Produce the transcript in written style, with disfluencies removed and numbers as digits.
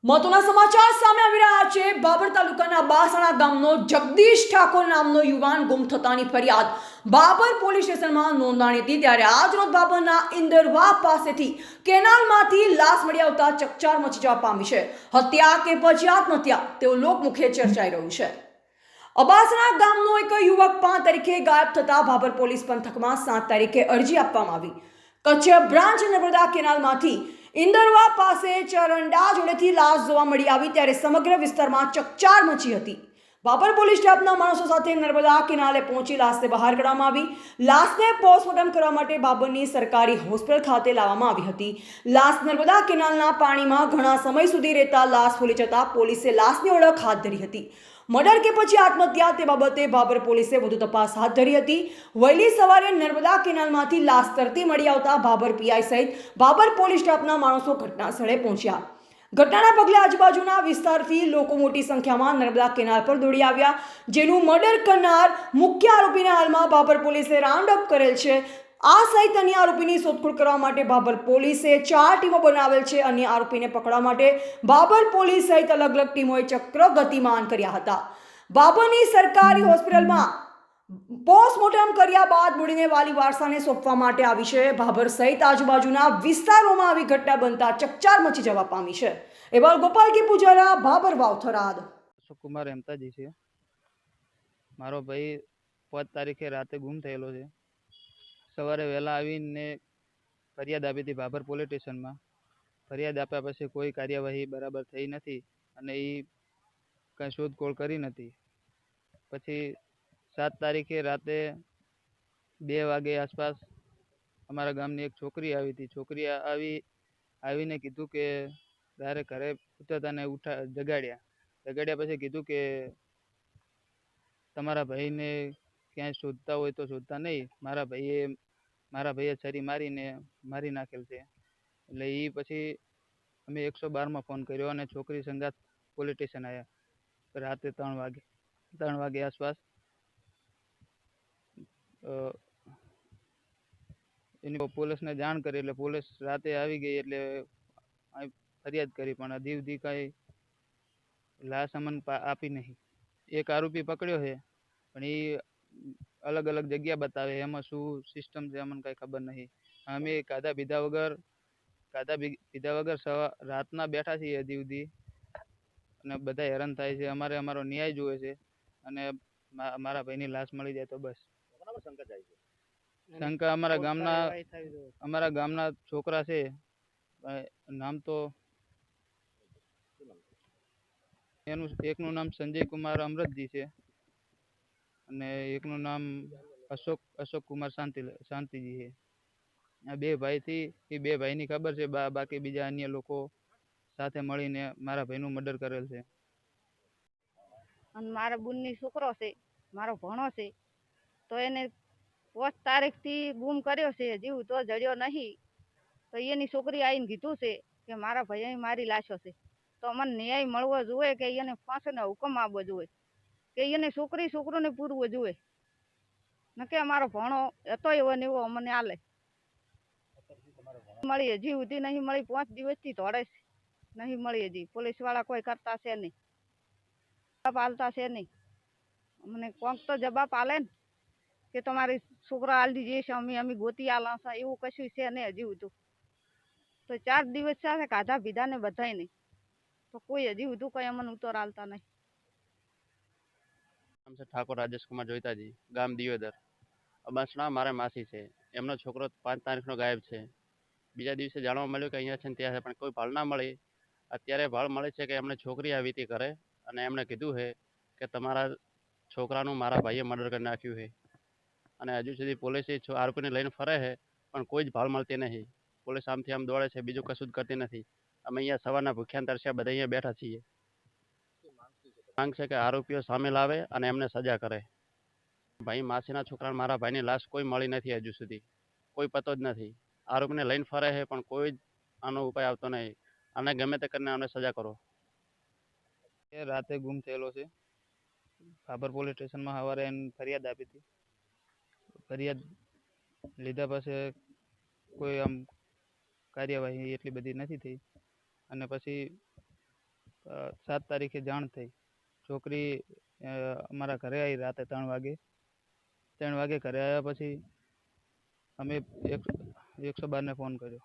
મહત્વના સમાચાર સામે આવી રહ્યા છે। બાબર તાલુકાના બાસણા ગામનો જગદીશ ઠાકોર નામનો યુવાન ગુમ થતાની ફરિયાદ બાબર પોલીસ સ્ટેશનમાં નોંધાણી હતી। ત્યારે આજરોજ બાબરના ઇન્દરવા પાસેથી કેનાલમાંથી લાશ મળી આવતા ચકચાર મચી જવા પામી છે। હત્યા કે પછી આત્મહત્યા તેવું લોકમુખે ચર્ચાઈ રહ્યું છે। અબાસણા ગામનો એક યુવક 5 તારીખે ગાયબ થતા બાબર પોલીસ પંથકમાં 7 તારીખે અરજી આપવામાં આવી। કચ્છ બ્રાન્ચ નર્મદા કેનાલમાંથી ઇન્દરવા પાસે ચરંડા જોડેથી લાશ જોવા મળી આવી ત્યારે સમગ્ર વિસ્તારમાં ચકચાર મચી હતી। બાબર પોલીસ સ્ટાફના માણસો સાથે નર્મદા કેનાલે પહોંચી લાશને બહાર કાઢવામાં આવી। લાશને પોસ્ટમોર્ટમ કરવા માટે બાબરની સરકારી હોસ્પિટલ ખાતે લાવવામાં આવી હતી। લાશ નર્મદા કેનાલના પાણીમાં ઘણા સમય સુધી રહેતા લાશ ફૂલી જતા પોલીસે લાશની ઓળખ હાથ ધરી હતી। મર્ડર કે પછી આત્મહત્યા તે બાબતે બાબર પોલીસે વધુ તપાસ હાથ ધરી હતી। વહેલી સવારે નર્મદા કેનાલમાંથી લાશ તરતી મળી આવતા બાબર પીઆઈ સહિત બાબર પોલીસ સ્ટાફના માણસો ઘટના સ્થળે પહોંચ્યા। ઘટનાના પગલે આજુબાજુના વિસ્તારથી લોકો મોટી સંખ્યામાં નર્મદા કેનાલ પર દોડી આવ્યા, જેનું મર્ડર કરનાર મુખ્ય આરોપીને હાલમાં બાબર પોલીસે રાઉન્ડ અપ કરેલ છે। આ સહિત અન્ય આરોપીની શોધખોળ કરવા માટે બાબર પોલીસે 4 ટીમો બનાવેલ છે। અન્ય આરોપીને પકડવા માટે બાબર પોલીસ સહિત અલગ અલગ ટીમોએ ચક્ર ગતિમાન કર્યા હતા। બાબરની સરકારી હોસ્પિટલમાં પોસ્ટમોર્ટમ કર્યા બાદ બોડીને વાલી વારસાને સોંપવા માટે આવી છે। બાબર સહિત આજુબાજુના વિસ્તારોમાં આવી ઘટના બનતા ચકચાર મચી જવા પામી છે। એવા ગોપાલ કે પૂજારા, બાબર વાવ, થરાદ। અશોક કુમાર હેમતાજી છે। મારો ભાઈ 5 તારીખે રાતે ગુમ થયેલો છે। સવારે વહેલા આવીને ફરિયાદ આપી હતી બાબર પોલીસ સ્ટેશનમાં। ફરિયાદ આપ્યા પછી કોઈ કાર્યવાહી બરાબર થઈ નથી અને એ કાંઈ શોધખોળ કરી નથી। પછી 7 તારીખે રાતે 2 વાગે આસપાસ અમારા ગામની એક છોકરી આવી હતી। છોકરી આવીને કીધું કે તારે ઘરે ઉતરતાને જગાડ્યા પછી કીધું કે તમારા ભાઈને ક્યાંય શોધતા હોય તો શોધતા નહીં, મારા ભાઈએ છરી મારીને મારી નાખેલ છે। એટલે એ પછી અમે 112માં ફોન કર્યો અને છોકરી સંગાત પોલીસ સ્ટેશન આવ્યા રાતે 3 વાગે આસપાસ। એની પોલીસને જાણ કરી એટલે પોલીસ રાતે આવી ગઈ એટલે ફરિયાદ કરી, પણ હજી સુધી કાંઈ લાશ અમને આપી નહીં। એક આરોપી પકડ્યો છે પણ એ અલગ અલગ જગ્યા બતાવે, એમાં શું સિસ્ટમ છે અમને કાંઈ ખબર નહીં। અમે ખાધા પીધા વગર રાતના બેઠા છીએ હજી સુધી અને બધા હેરાન થાય છે। અમારો ન્યાય જોવે છે અને મારા ભાઈની લાશ મળી જાય તો બસ। શંકા અમારા ગામના છોકરા છે, નામ તો એકનું નામ સંજય કુમાર અમૃતજી છે અને એકનું નામ અશોક કુમાર શાંતિજી છે। આ 2 ભાઈથી એ 2 ભાઈની ખબર છે, બાકી બીજા અન્ય લોકો સાથે મળીને મારા ભાઈનું મર્ડર કરેલ છે। અને મારા બુનની છોકરો છે, મારો ભણો છે, તો એને 5 તારીખથી ગુમ કર્યો છે, જીવ તો જડ્યો નહીં। તો એની છોકરી આવીને કીધું છે કે મારા ભાઈ મારી લાશો છે, તો મને ન્યાય મળવો જોઈએ કે એને ફાંસીનો હુકમ આપવો જોઈએ કે એને છોકરોને પૂરવું જોઈએ ન કે અમારો ભણો હતો એવો ને એવો અમને આલે મળી હજી સુધી નહીં મળી। 5 દિવસથી ધોળે નહીં મળી, હજી પોલીસ વાળા કોઈ કરતા છે નહીં, જવાબ આલતા છે નહીં। અમને કોક તો જવાબ આલે ને કે તમારી છોકરા આલી દીધી છે, અમે ગોતી આલા છે, એવું કશું છે નહીં હજી સુધી। તો 4 દિવસ સાથે ખાધા પીધા ને બધાય નહીં, તો કોઈ હજી સુધી કઈ અમને ઉત્તર આલતા નહીં। નામ છે ઠાકોર રાજેશ કુમાર જોઈતાજી, ગામ દિયોદર। અબાસણા મારા માસી છે, એમનો છોકરો 5 તારીખનો ગાયબ છે। બીજા દિવસે જાણવા મળ્યું કે અહીંયા છે ને ત્યાં છે, પણ કોઈ ભાળ ના મળી। અત્યારે ભાળ મળે છે કે એમને છોકરી આવી હતી ઘરે અને એમણે કીધું છે કે તમારા છોકરાનું મારા ભાઈએ મર્ડર કરી નાખ્યું છે અને હજુ સુધી પોલીસ આરોપીને લઈને ફરે છે પણ કોઈ જ ભાળ મળતી નહીં। પોલીસ આમથી આમ દોડે છે, બીજું કશું જ કરતી નથી। અમે અહીંયા સવારના ભૂખ્યા તરસ્યા બધા અહીંયા બેઠા છીએ। માંગ છે કે આરોપીઓ સામે લાવે અને એમને સજા કરે। ભાઈ માસીના છોકરા મારા ભાઈની લાશ કોઈ મળી નથી હજુ સુધી, કોઈ પતો જ નથી। આરોપીને લઈને ફરે છે પણ કોઈ જ આનો ઉપાય આવતો નહીં। અને ગમે તે કરીને અમને સજા કરો। એ રાતે ગુમ થયેલો છે। બાબર પોલીસ સ્ટેશનમાં સવારે ફરિયાદ આપી હતી। ફરિયાદ લીધા પછી કોઈ આમ કાર્યવાહી એટલી બધી નથી થઈ અને પછી 7 તારીખે જાણ થઈ. છોકરી અમારા ઘરે આવી રાતે 3 વાગે. 3 વાગે ઘરે આવ્યા પછી અમે 112 ને ફોન કર્યો.